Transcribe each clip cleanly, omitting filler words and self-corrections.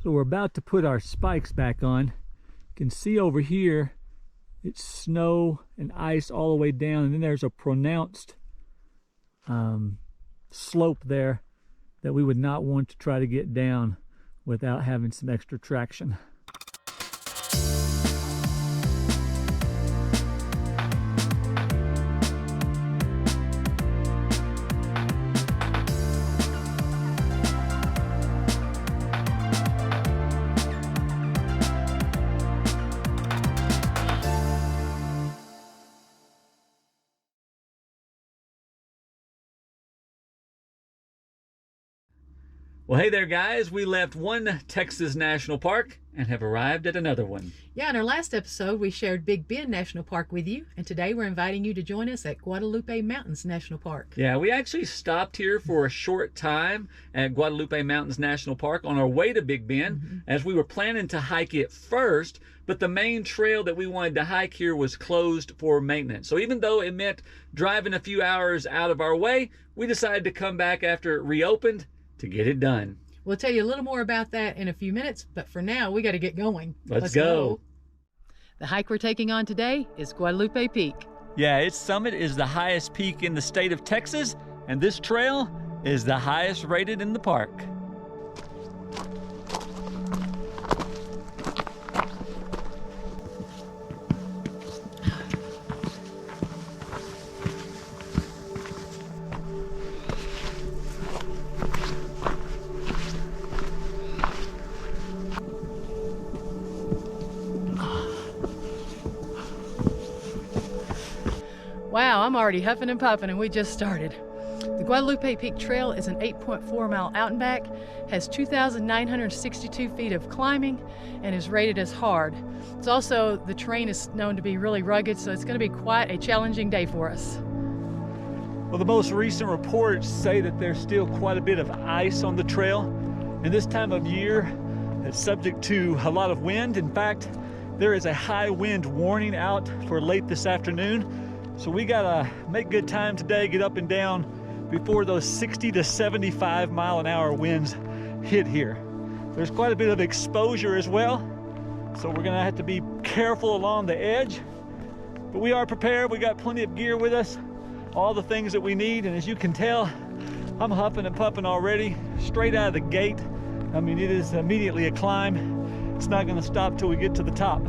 So we're about to put our spikes back on. You can see over here, it's snow and ice all the way down, and then there's a pronounced slope there that we would not want to try to get down without having some extra traction. Well, hey there, guys. We left one Texas national park and have arrived at another one. Yeah, in our last episode, we shared Big Bend National Park with you, and today we're inviting you to join us at Guadalupe Mountains National Park. Yeah, we actually stopped here for a short time at Guadalupe Mountains National Park on our way to Big Bend, as we were planning to hike it first, but the main trail that we wanted to hike here was closed for maintenance. So even though it meant driving a few hours out of our way, we decided to come back after it reopened to get it done. We'll tell you a little more about that in a few minutes, but for now, we got to get going. Let's go. The hike we're taking on today is Guadalupe Peak. Yeah, its summit is the highest peak in the state of Texas, and this trail is the highest rated in the park. Wow, I'm already huffing and puffing, and we just started. The Guadalupe Peak Trail is an 8.4-mile out and back, has 2,962 feet of climbing, and is rated as hard. It's also, the terrain is known to be really rugged, so it's going to be quite a challenging day for us. Well, the most recent reports say that there's still quite a bit of ice on the trail, and this time of year it's subject to a lot of wind. In fact, there is a high wind warning out for late this afternoon. So we gotta make good time today, get up and down before those 60 to 75 mile an hour winds hit here. There's quite a bit of exposure as well, so we're gonna have to be careful along the edge. But we are prepared, we got plenty of gear with us, all the things that we need, and as you can tell, I'm huffing and puffing already, straight out of the gate. I mean, it is immediately a climb. It's not gonna stop till we get to the top.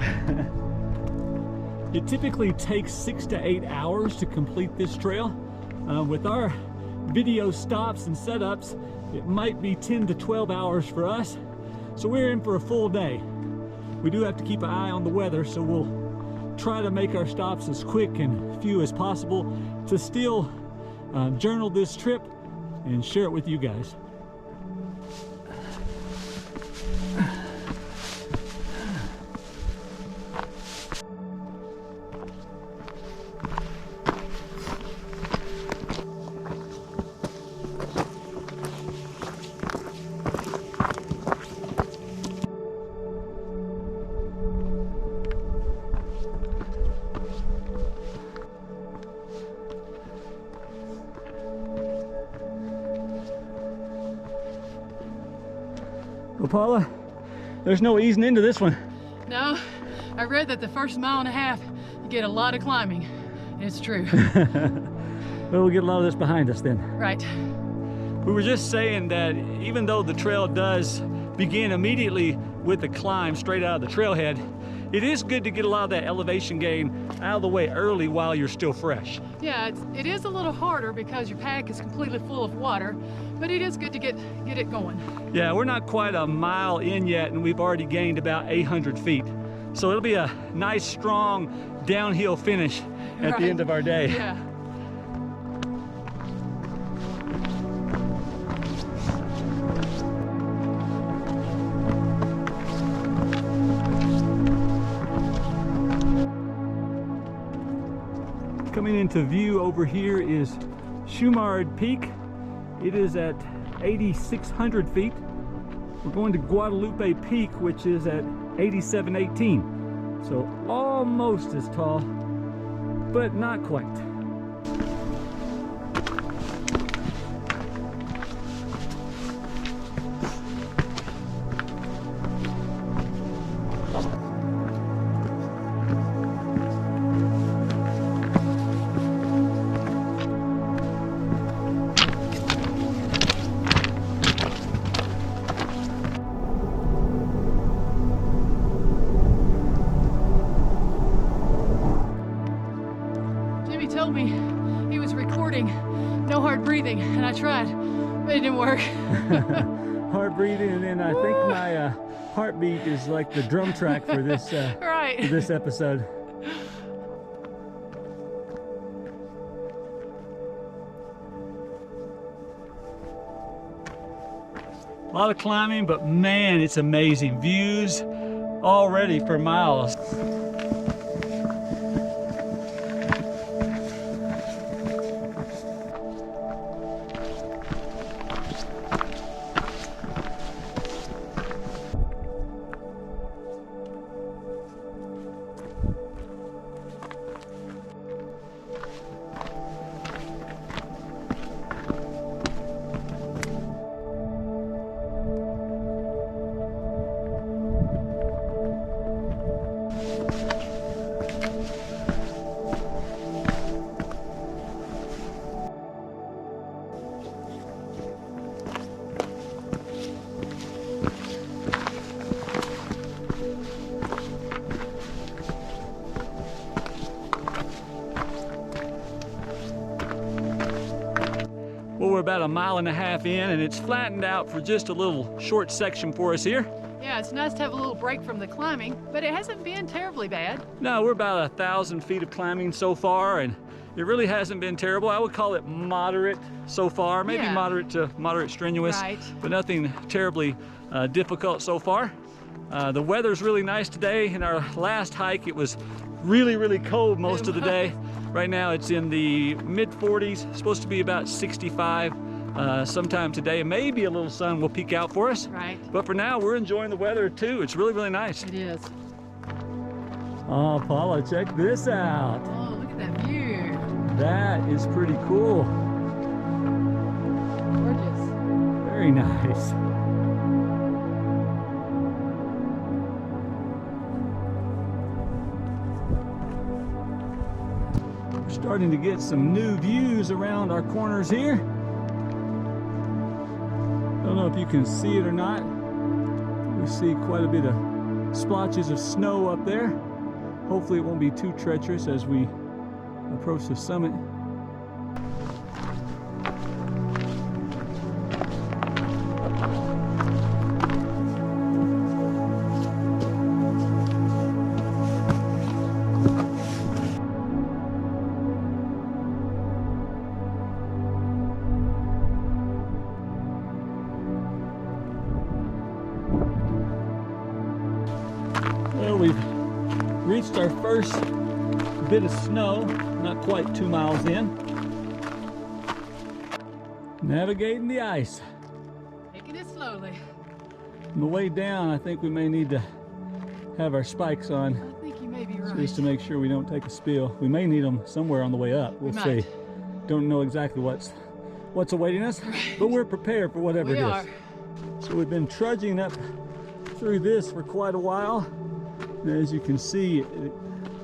It typically takes 6 to 8 hours to complete this trail. With our video stops and setups, it might be 10 to 12 hours for us. So we're in for a full day. We do have to keep an eye on the weather, so we'll try to make our stops as quick and few as possible to still journal this trip and share it with you guys. Well, Paula, there's no easing into this one. No, I read that the first mile and a half, you get a lot of climbing, and it's true. Well, we'll get a lot of this behind us then. Right. We were just saying that even though the trail does begin immediately with the climb straight out of the trailhead, it is good to get a lot of that elevation gain out of the way early while you're still fresh. Yeah, it is a little harder because your pack is completely full of water, but it is good to get it going. Yeah, we're not quite a mile in yet, and we've already gained about 800 feet. So it'll be a nice, strong downhill finish at the end of our day. Yeah. Coming into view over here is Shumard Peak. It is at 8,600 feet. We're going to Guadalupe Peak, which is at 8,718. So almost as tall, but not quite. told me he was recording no hard breathing, and I tried, but it didn't work. Hard breathing, and then I think my heartbeat is like the drum track for this right. for this episode. A lot of climbing, but man, it's amazing. Views already for miles. Well, we're about 1.5 miles in, and it's flattened out for just a little short section for us here. Yeah, it's nice to have a little break from the climbing, but it hasn't been terribly bad. No, we're about 1,000 feet of climbing so far, and it really hasn't been terrible. I would call it moderate so far, maybe Yeah. moderate to moderate strenuous, Right. but nothing terribly difficult so far. The weather's really nice today. In our last hike, it was really, really cold most of the day. Right now, it's in the mid-40s, supposed to be about 65 sometime today. Maybe a little sun will peek out for us. Right. But for now, we're enjoying the weather too. It's really, really nice. It is. Oh, Paula, check this out. Oh, look at that view. That is pretty cool. Gorgeous. Very nice. We're starting to get some new views around our corners here. Don't know if you can see it or not. We see quite a bit of splotches of snow up there. Hopefully it won't be too treacherous as we approach the summit. Well, we've reached our first bit of snow, not quite 2 miles in. Navigating the ice. Taking it slowly. On the way down, I think we may need to have our spikes on I think you may be right. just to make sure we don't take a spill. We may need them somewhere on the way up. We'll We see. might. Don't know exactly what's awaiting us, but we're prepared for whatever We it is. are. So we've been trudging up through this for quite a while. And as you can see, it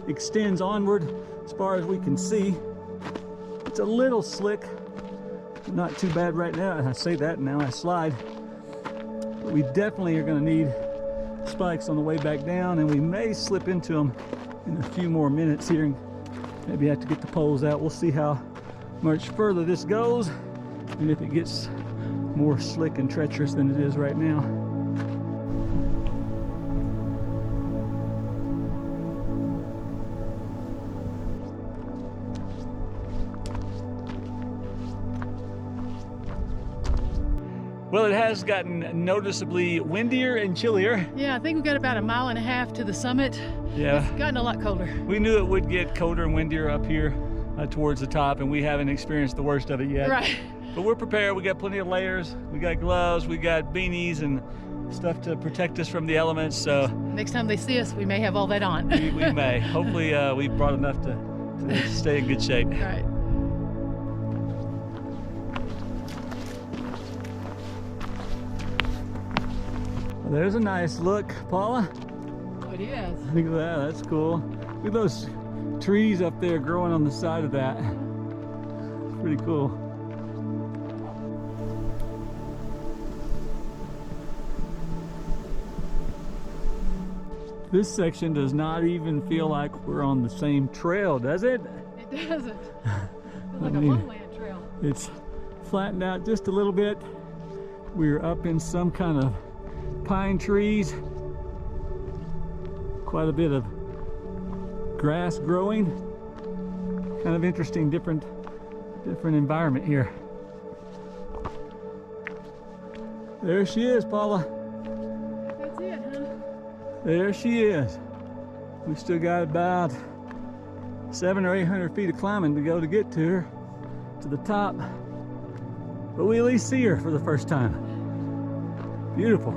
extends onward as far as we can see. It's a little slick, but not too bad right now. I say that and now I slide. But we definitely are going to need spikes on the way back down, and we may slip into them in a few more minutes here and maybe have to get the poles out. We'll see how much further this goes and if it gets more slick and treacherous than it is right now. Well, it has gotten noticeably windier and chillier. Yeah, I think we've got about 1.5 miles to the summit. Yeah. It's gotten a lot colder. We knew it would get colder and windier up here towards the top, and we haven't experienced the worst of it yet. Right. But we're prepared. We got plenty of layers. We got gloves. We got beanies and stuff to protect us from the elements. So Next time they see us, we may have all that on. we may. Hopefully, we've brought enough to stay in good shape. Right. Well, there's a nice look, Paula. Oh, it is. Look at that. That's cool. Look at those trees up there growing on the side of that. Pretty cool. This section does not even feel like we're on the same trail, does it? It doesn't. It's like a lowland trail. It's flattened out just a little bit. We're up in some kind of pine trees. Quite a bit of grass growing. Kind of interesting, different environment here. There she is, Paula. That's it, huh? There she is. We still got about 700 or 800 feet of climbing to go to get to her, to the top. But we at least see her for the first time. Beautiful.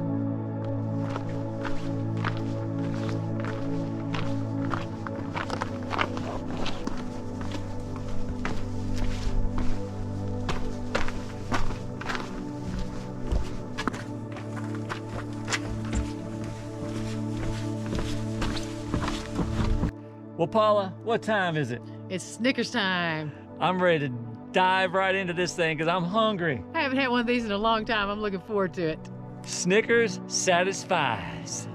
Well, Paula, what time is it? It's Snickers time. I'm ready to dive right into this thing because I'm hungry. I haven't had one of these in a long time. I'm looking forward to it. Snickers satisfies.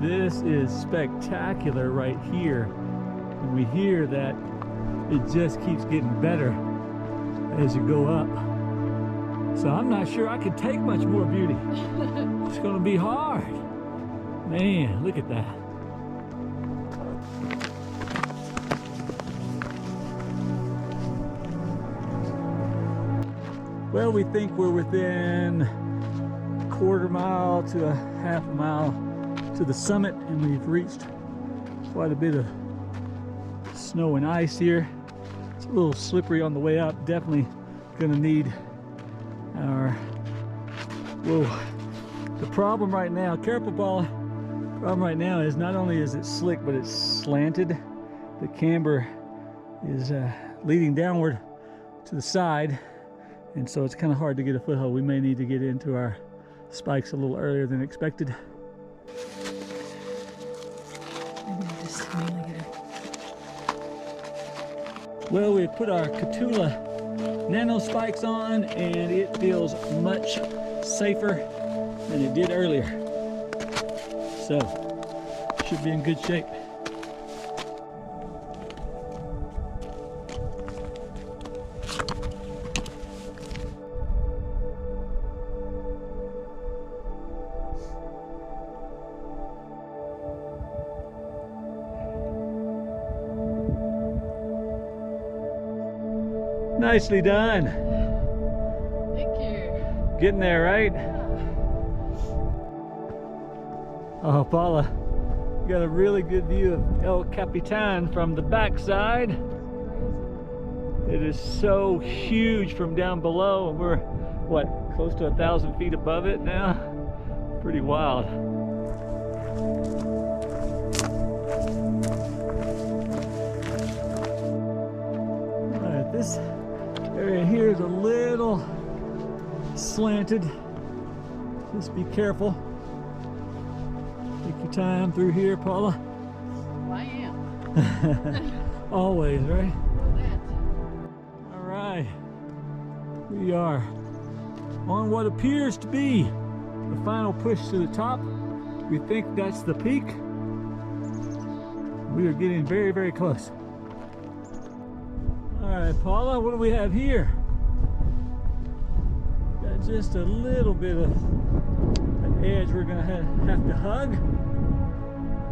This is spectacular right here. And we hear that it just keeps getting better as you go up. So I'm not sure I can take much more beauty. It's gonna be hard. Man, look at that. Well, we think we're within a quarter mile to a half a mile to the summit, and we've reached quite a bit of snow and ice here. It's a little slippery on the way up. Definitely gonna need our, whoa. The problem right now, careful Paula, problem right now is not only is it slick, but it's slanted. The camber is leading downward to the side, and so it's kind of hard to get a foothold. We may need to get into our spikes a little earlier than expected. Well, we put our Catula nano spikes on, and it feels much safer than it did earlier. So, should be in good shape. Nicely done. Thank you. Getting there, right? Oh, Paula, you got a really good view of El Capitan from the backside. It is so huge from down below, and we're, what, close to 1,000 feet above it now? Pretty wild. All right, this area here is a little slanted. Just be careful. Take your time through here, Paula. Well, I am. Always, right? Know that. All right. We are on what appears to be the final push to the top. We think that's the peak. We are getting very, very close. All right, Paula, what do we have here? Got just a little bit of an edge we're gonna have to hug.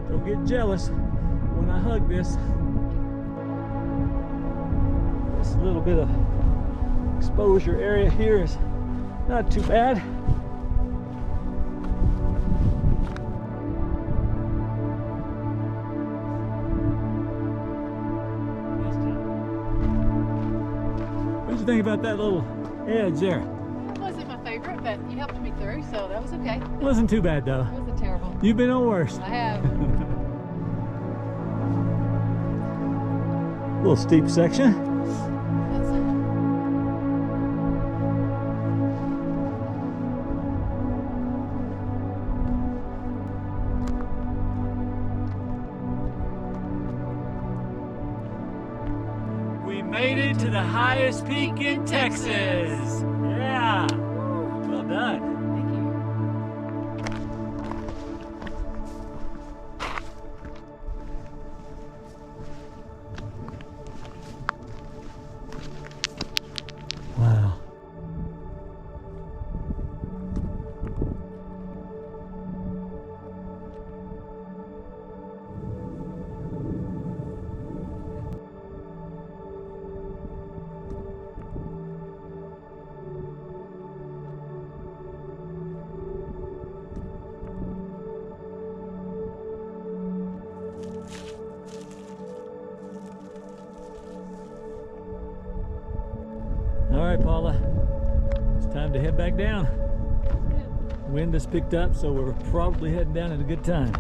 Don't get jealous when I hug this. This little bit of exposure area here is not too bad. What did you think about that little edge there? It wasn't my favorite, but you helped me through, so that was okay. Wasn't too bad though. It wasn't terrible. You've been on worse. I have. Little steep section. made it to the highest peak in Texas. Yeah. Well done. Thank you. Wow. All right, Paula, it's time to head back down. Wind has picked up, so we're probably heading down at a good time.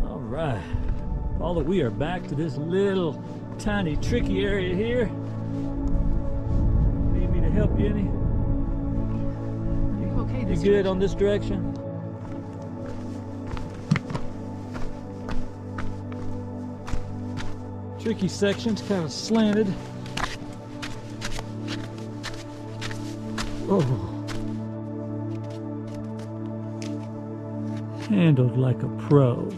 All right, Paula, we are back to this little tiny tricky area here. Need me to help you any? Are you okay You this good on this direction? Tricky sections, kind of slanted. Oh. Handled like a pro.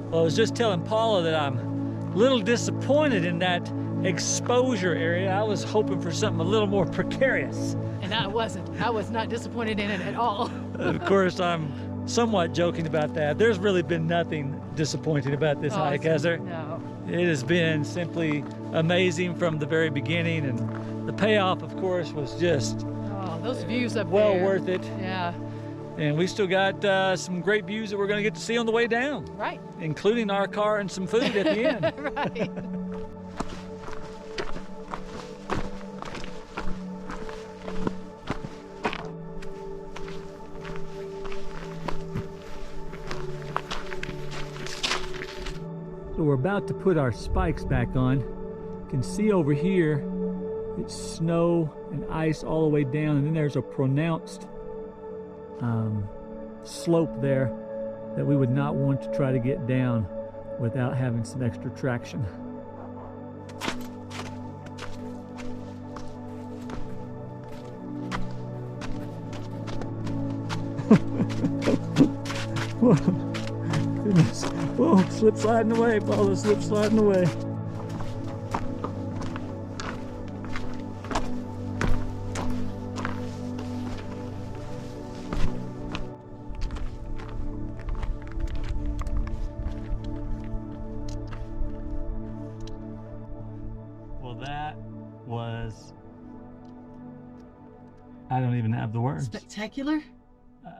Well, I was just telling Paula that I'm a little disappointed in that exposure area. I was hoping for something a little more precarious. And I wasn't. I was not disappointed in it at all. Of course, I'm somewhat joking about that. There's really been nothing disappointing about this hike, has there? No. It has been simply amazing from the very beginning, and the payoff, of course, was just Oh, those views up well there. worth it. Yeah. And we still got some great views that we're going to get to see on the way down, Right. including our car and some food at the end. Right. So we're about to put our spikes back on. You can see over here, it's snow and ice all the way down, and then there's a pronounced slope there that we would not want to try to get down without having some extra traction. Whoa, goodness. Whoa, slip sliding away, Paula, slip sliding away. Well, that was, I don't even have the words. Spectacular.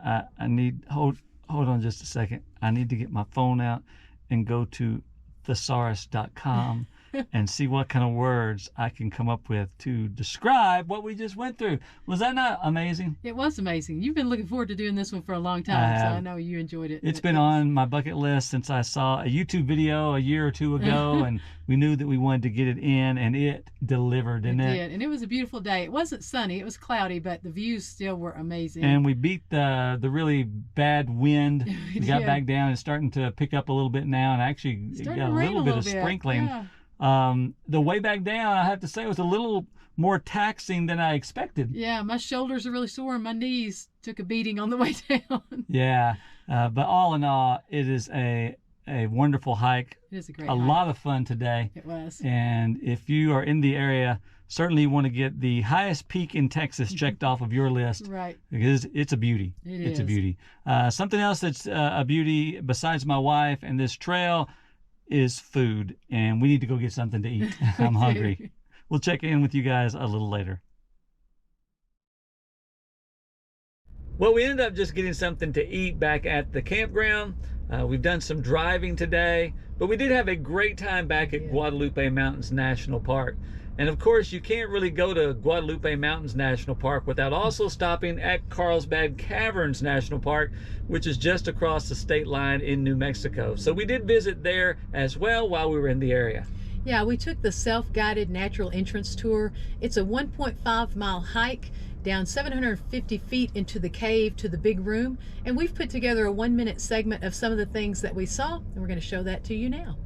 I need, hold on just a second. I need to get my phone out and go to thesaurus.com and see what kind of words I can come up with to describe what we just went through. Was that not amazing? It was amazing. You've been looking forward to doing this one for a long I time, so have. I know you enjoyed it. It's been on my bucket list since I saw a YouTube video a year or two ago, and we knew that we wanted to get it in, and it delivered, didn't it? It did, and it was a beautiful day. It wasn't sunny, it was cloudy, but the views still were amazing. And we beat the really bad wind. We got did. back down. It's starting to pick up a little bit now, and actually it Starting got to a rain little bit of sprinkling. Yeah. The way back down, I have to say, was a little more taxing than I expected. Yeah, my shoulders are really sore and my knees took a beating on the way down. Yeah, but all in all, it is a wonderful hike. It is a great A hike. lot of fun today. It was. And if you are in the area, certainly you want to get the highest peak in Texas checked off of your list. Right. Because it's a beauty. It's a is. beauty. Something else that's a beauty besides my wife and this trail is food, and we need to go get something to eat. I'm hungry. We'll check in with you guys a little later. Well, we ended up just getting something to eat back at the campground. We've done some driving today, but we did have a great time back at Guadalupe Mountains National Park. And of course, you can't really go to Guadalupe Mountains National Park without also stopping at Carlsbad Caverns National Park, which is just across the state line in New Mexico. So we did visit there as well while we were in the area. Yeah, we took the self-guided natural entrance tour. It's a 1.5 mile hike. down 750 feet into the cave to the big room, and we've put together a 1-minute segment of some of the things that we saw, and we're going to show that to you now.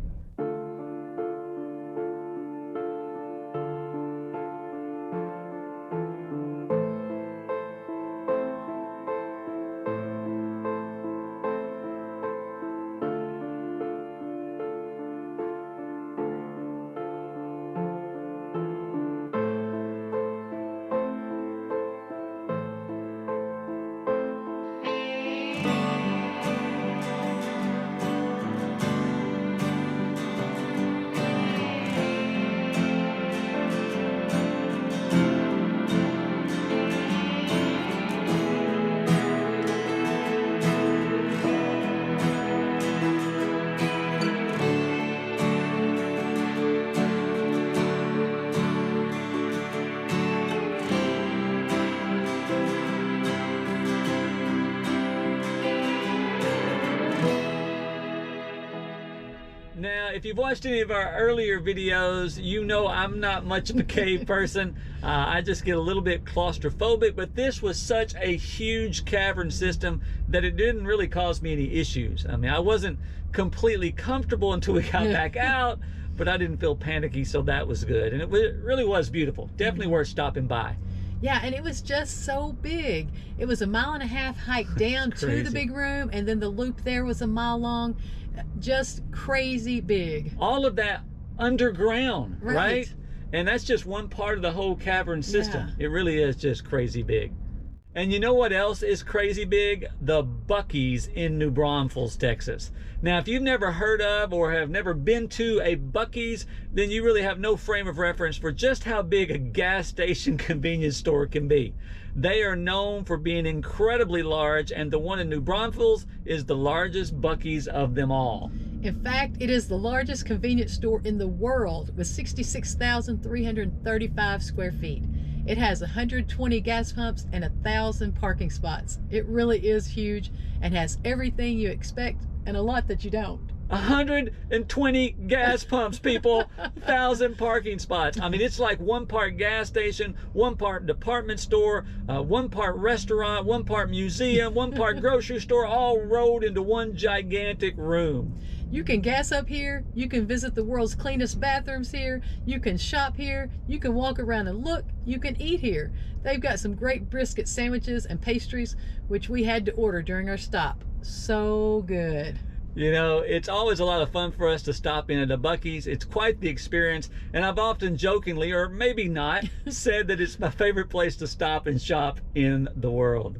Now, if you've watched any of our earlier videos, you know I'm not much of a cave person. I just get a little bit claustrophobic, but this was such a huge cavern system that it didn't really cause me any issues. I mean, I wasn't completely comfortable until we got back out, but I didn't feel panicky, so that was good. And it really was beautiful. Definitely worth stopping by. Yeah, and it was just so big. It was a 1.5 mile hike down to the big room, and then the loop there was a mile long. Just crazy big. All of that underground, right? And that's just one part of the whole cavern system. Yeah. It really is just crazy big. And you know what else is crazy big? The Buc-ee's in New Braunfels, Texas. Now, if you've never heard of or have never been to a Buc-ee's, then you really have no frame of reference for just how big a gas station convenience store can be. They are known for being incredibly large, and the one in New Braunfels is the largest Buc-ee's of them all. In fact, it is the largest convenience store in the world with 66,335 square feet. It has 120 gas pumps and 1,000 parking spots. It really is huge and has everything you expect and a lot that you don't. 120 gas pumps, people, 1,000 parking spots. I mean, it's like one part gas station, one part department store, one part restaurant, one part museum, one part grocery store, all rolled into one gigantic room. You can gas up here, you can visit the world's cleanest bathrooms here, you can shop here, you can walk around and look, you can eat here. They've got some great brisket sandwiches and pastries, which we had to order during our stop. So good. You know, it's always a lot of fun for us to stop in at a Buc-ee's. It's quite the experience, and I've often jokingly, or maybe not, said that it's my favorite place to stop and shop in the world.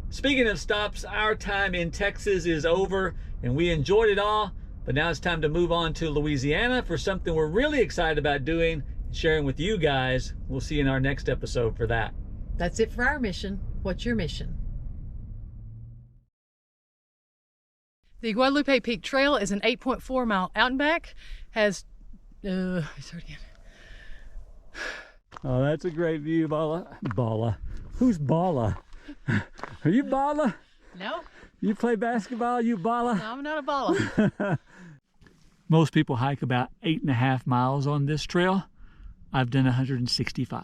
Speaking of stops, our time in Texas is over, and we enjoyed it all, but now it's time to move on to Louisiana for something we're really excited about doing and sharing with you guys. We'll see you in our next episode for that. That's it for our mission. What's your mission? The Guadalupe Peak Trail is an 8.4 mile out and back, has, start again. Oh, that's a great view, Bala. Bala. Who's Bala? Are you Bala? No. You play basketball, you Bala? No, I'm not a Bala. Most people hike about 8.5 miles on this trail. I've done 165.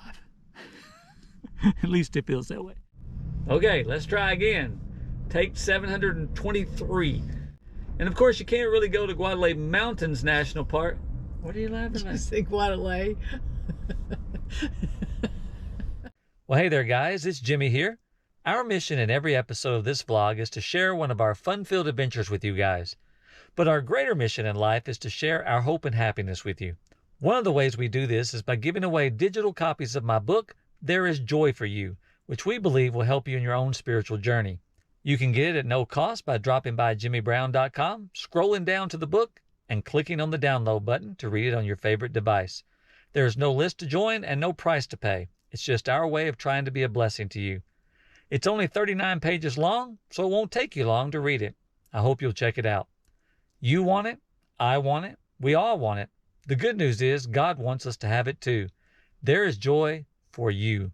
At least it feels that way. Okay, let's try again. Take 723. And of course, you can't really go to Guadalupe Mountains National Park. What are you laughing at? You say Guadalupe. Well, hey there, guys. It's Jimmy here. Our mission in every episode of this vlog is to share one of our fun-filled adventures with you guys. But our greater mission in life is to share our hope and happiness with you. One of the ways we do this is by giving away digital copies of my book, There Is Joy for You, which we believe will help you in your own spiritual journey. You can get it at no cost by dropping by jimmybrown.com, scrolling down to the book, and clicking on the download button to read it on your favorite device. There is no list to join and no price to pay. It's just our way of trying to be a blessing to you. It's only 39 pages long, so it won't take you long to read it. I hope you'll check it out. You want it, I want it, we all want it. The good news is God wants us to have it too. There is joy for you.